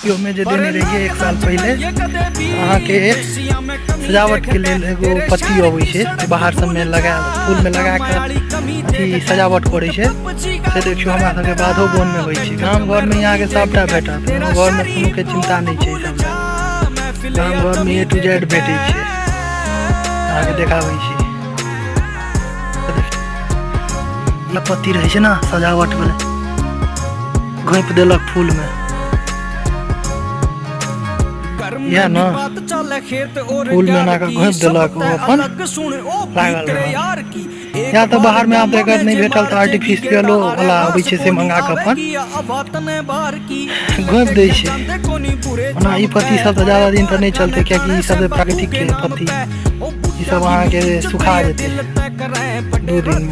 में जो देने रहिए 1 साल पहले अहाँ के सजावट के लिए एगो पत्ती अबै छै बाहर सब में लगा फूल में लगा के अथी सजावट करे छै से देखियो हमरा सब के बाधो वन में होय छै। गांव घर में यहाँ के सबटा भेटत, घर में कोनो के चिंता नहीं छै। सब गांव घर में A to Z भेटै छै, अहाँ के देखाबै छी। पत्ती रहे छै ना सजावट में, घोप देलक फूल में या ना फूल में ना घोप देलक अपन लागल रह। या तो बाहर में आप अगर नहीं भेटल तो आर्टिफिशियलो वाला अबै छै से मंगा के अपन घोप दै छै। ओना ई पत्ती सब तो ज्यादा दिन तो नहीं चलते, क्योंकि ई सब प्राकृतिक के पत्ती ई सब अहाँ के सुखा जेते 2 दिन में।